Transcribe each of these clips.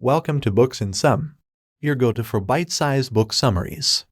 Welcome to Books in Sum, your go-to for bite-sized book summaries.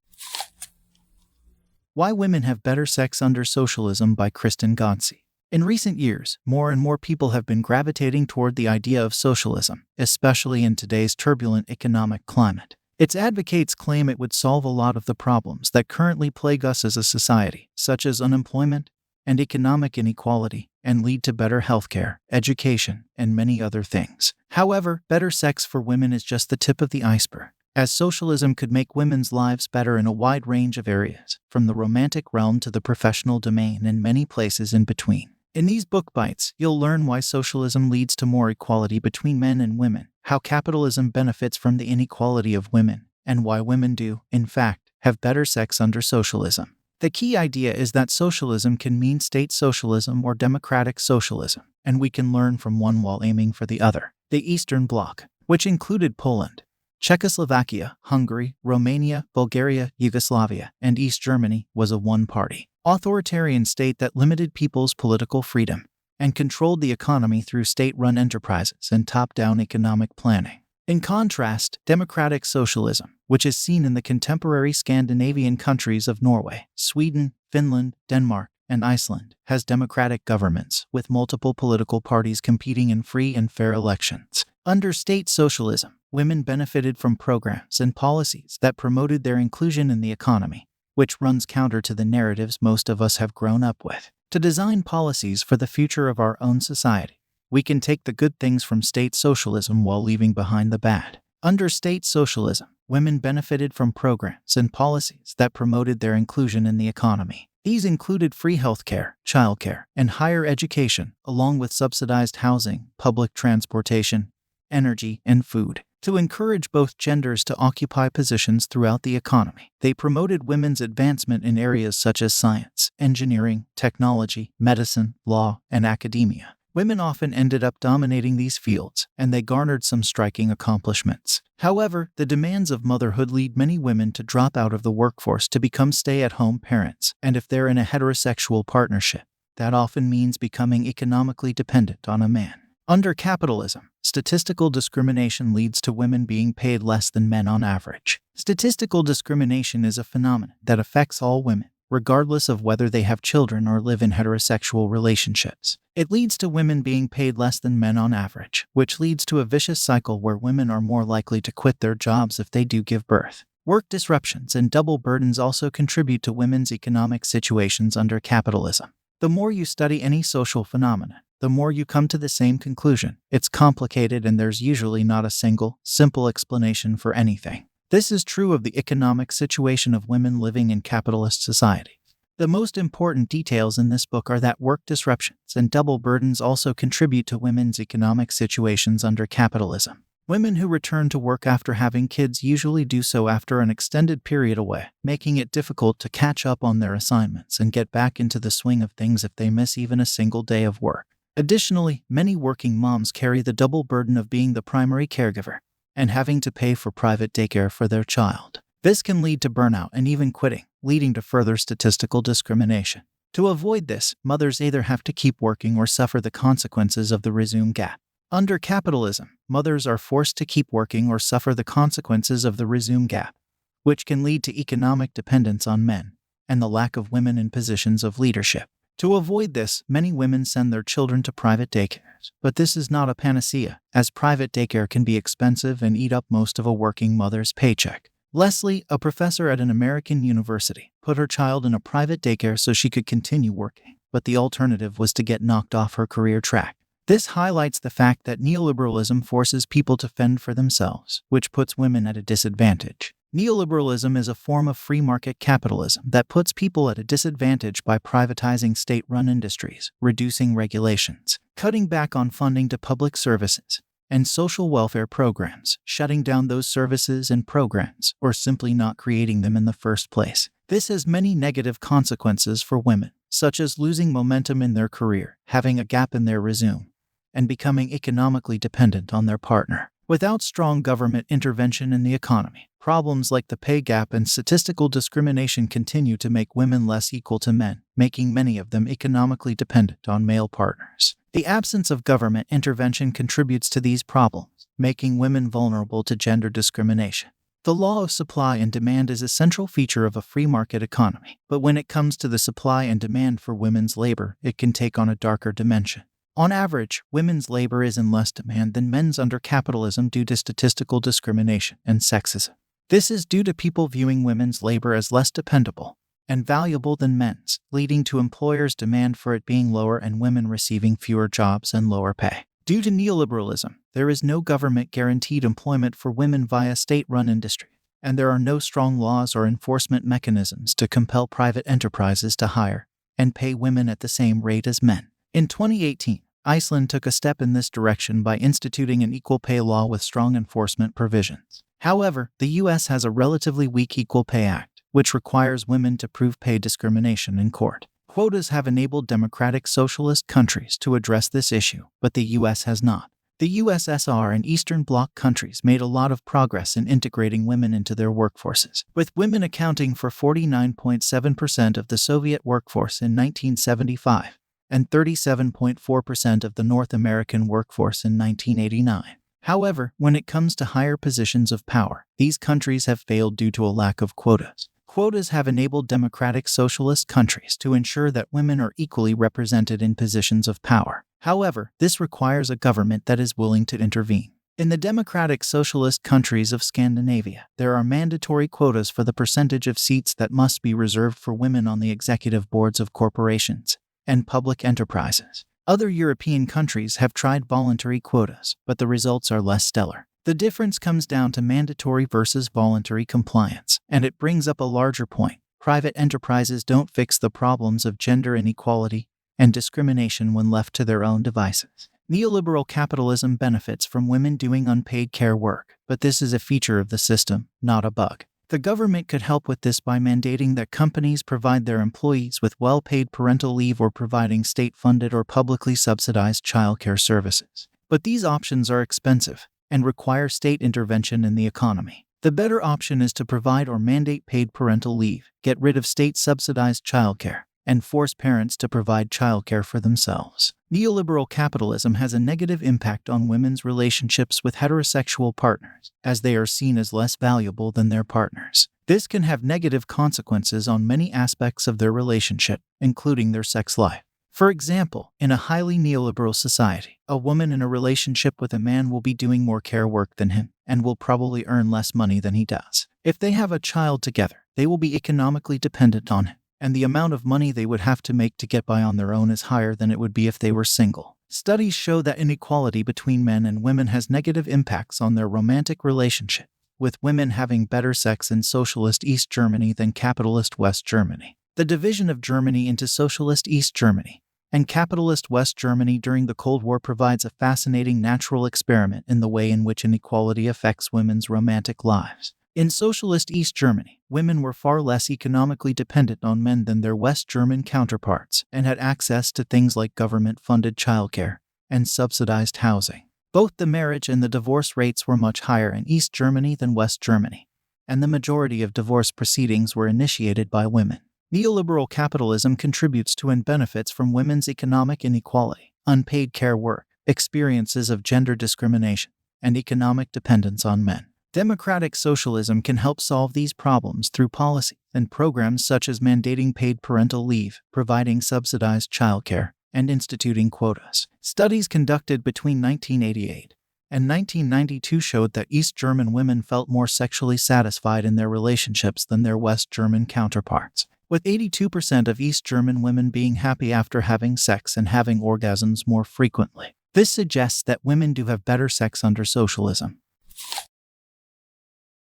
Why Women Have Better Sex Under Socialism by Kristen Ghodsee. In recent years, more and more people have been gravitating toward the idea of socialism, especially in today's turbulent economic climate. Its advocates claim it would solve a lot of the problems that currently plague us as a society, such as unemployment and economic inequality, and lead to better healthcare, education, and many other things. However, better sex for women is just the tip of the iceberg, as socialism could make women's lives better in a wide range of areas, from the romantic realm to the professional domain and many places in between. In these book bites, you'll learn why socialism leads to more equality between men and women, how capitalism benefits from the inequality of women, and why women do, in fact, have better sex under socialism. The key idea is that socialism can mean state socialism or democratic socialism, and we can learn from one while aiming for the other. The Eastern Bloc, which included Poland, Czechoslovakia, Hungary, Romania, Bulgaria, Yugoslavia, and East Germany, was a one-party, authoritarian state that limited people's political freedom and controlled the economy through state-run enterprises and top-down economic planning. In contrast, democratic socialism, which is seen in the contemporary Scandinavian countries of Norway, Sweden, Finland, Denmark, and Iceland, has democratic governments with multiple political parties competing in free and fair elections. Under state socialism, women benefited from programs and policies that promoted their inclusion in the economy, which runs counter to the narratives most of us have grown up with. To design policies for the future of our own society, we can take the good things from state socialism while leaving behind the bad. Under state socialism, women benefited from programs and policies that promoted their inclusion in the economy. These included free healthcare, childcare, and higher education, along with subsidized housing, public transportation, energy, and food. To encourage both genders to occupy positions throughout the economy, they promoted women's advancement in areas such as science, engineering, technology, medicine, law, and academia. Women often ended up dominating these fields, and they garnered some striking accomplishments. However, the demands of motherhood lead many women to drop out of the workforce to become stay-at-home parents, and if they're in a heterosexual partnership, that often means becoming economically dependent on a man. Under capitalism, statistical discrimination leads to women being paid less than men on average. Statistical discrimination is a phenomenon that affects all women, regardless of whether they have children or live in heterosexual relationships. It leads to women being paid less than men on average, which leads to a vicious cycle where women are more likely to quit their jobs if they do give birth. Work disruptions and double burdens also contribute to women's economic situations under capitalism. The more you study any social phenomenon, the more you come to the same conclusion. It's complicated and there's usually not a single, simple explanation for anything. This is true of the economic situation of women living in capitalist society. The most important details in this book are that work disruptions and double burdens also contribute to women's economic situations under capitalism. Women who return to work after having kids usually do so after an extended period away, making it difficult to catch up on their assignments and get back into the swing of things if they miss even a single day of work. Additionally, many working moms carry the double burden of being the primary caregiver and having to pay for private daycare for their child. This can lead to burnout and even quitting, leading to further statistical discrimination. To avoid this, mothers either have to keep working or suffer the consequences of the resume gap. Under capitalism, mothers are forced to keep working or suffer the consequences of the resume gap, which can lead to economic dependence on men and the lack of women in positions of leadership. To avoid this, many women send their children to private daycares, but this is not a panacea, as private daycare can be expensive and eat up most of a working mother's paycheck. Leslie, a professor at an American university, put her child in a private daycare so she could continue working, but the alternative was to get knocked off her career track. This highlights the fact that neoliberalism forces people to fend for themselves, which puts women at a disadvantage. Neoliberalism is a form of free market capitalism that puts people at a disadvantage by privatizing state-run industries, reducing regulations, cutting back on funding to public services and social welfare programs, shutting down those services and programs, or simply not creating them in the first place. This has many negative consequences for women, such as losing momentum in their career, having a gap in their resume, and becoming economically dependent on their partner. Without strong government intervention in the economy, problems like the pay gap and statistical discrimination continue to make women less equal to men, making many of them economically dependent on male partners. The absence of government intervention contributes to these problems, making women vulnerable to gender discrimination. The law of supply and demand is a central feature of a free market economy, but when it comes to the supply and demand for women's labor, it can take on a darker dimension. On average, women's labor is in less demand than men's under capitalism due to statistical discrimination and sexism. This is due to people viewing women's labor as less dependable and valuable than men's, leading to employers' demand for it being lower and women receiving fewer jobs and lower pay. Due to neoliberalism, there is no government-guaranteed employment for women via state-run industry, and there are no strong laws or enforcement mechanisms to compel private enterprises to hire and pay women at the same rate as men. In 2018, Iceland took a step in this direction by instituting an equal pay law with strong enforcement provisions. However, the U.S. has a relatively weak Equal Pay Act, which requires women to prove pay discrimination in court. Quotas have enabled democratic socialist countries to address this issue, but the U.S. has not. The USSR and Eastern Bloc countries made a lot of progress in integrating women into their workforces, with women accounting for 49.7% of the Soviet workforce in 1975 and 37.4% of the North American workforce in 1989. However, when it comes to higher positions of power, these countries have failed due to a lack of quotas. Quotas have enabled democratic socialist countries to ensure that women are equally represented in positions of power. However, this requires a government that is willing to intervene. In the democratic socialist countries of Scandinavia, there are mandatory quotas for the percentage of seats that must be reserved for women on the executive boards of corporations and public enterprises. Other European countries have tried voluntary quotas, but the results are less stellar. The difference comes down to mandatory versus voluntary compliance, and it brings up a larger point. Private enterprises don't fix the problems of gender inequality and discrimination when left to their own devices. Neoliberal capitalism benefits from women doing unpaid care work, but this is a feature of the system, not a bug. The government could help with this by mandating that companies provide their employees with well-paid parental leave or providing state-funded or publicly subsidized childcare services. But these options are expensive and require state intervention in the economy. The better option is to provide or mandate paid parental leave, get rid of state-subsidized childcare, and force parents to provide childcare for themselves. Neoliberal capitalism has a negative impact on women's relationships with heterosexual partners, as they are seen as less valuable than their partners. This can have negative consequences on many aspects of their relationship, including their sex life. For example, in a highly neoliberal society, a woman in a relationship with a man will be doing more care work than him, and will probably earn less money than he does. If they have a child together, they will be economically dependent on him, and the amount of money they would have to make to get by on their own is higher than it would be if they were single. Studies show that inequality between men and women has negative impacts on their romantic relationship, with women having better sex in socialist East Germany than capitalist West Germany. The division of Germany into socialist East Germany and capitalist West Germany during the Cold War provides a fascinating natural experiment in the way in which inequality affects women's romantic lives. In socialist East Germany, women were far less economically dependent on men than their West German counterparts and had access to things like government-funded childcare and subsidized housing. Both the marriage and the divorce rates were much higher in East Germany than West Germany, and the majority of divorce proceedings were initiated by women. Neoliberal capitalism contributes to and benefits from women's economic inequality, unpaid care work, experiences of gender discrimination, and economic dependence on men. Democratic socialism can help solve these problems through policy and programs such as mandating paid parental leave, providing subsidized childcare, and instituting quotas. Studies conducted between 1988 and 1992 showed that East German women felt more sexually satisfied in their relationships than their West German counterparts, with 82% of East German women being happy after having sex and having orgasms more frequently. This suggests that women do have better sex under socialism.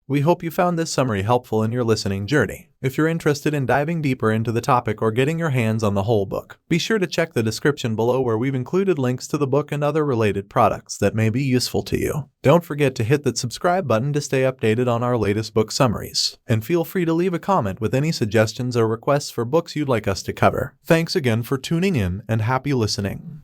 We hope you found this summary helpful in your listening journey. If you're interested in diving deeper into the topic or getting your hands on the whole book, be sure to check the description below where we've included links to the book and other related products that may be useful to you. Don't forget to hit that subscribe button to stay updated on our latest book summaries, and feel free to leave a comment with any suggestions or requests for books you'd like us to cover. Thanks again for tuning in, and happy listening.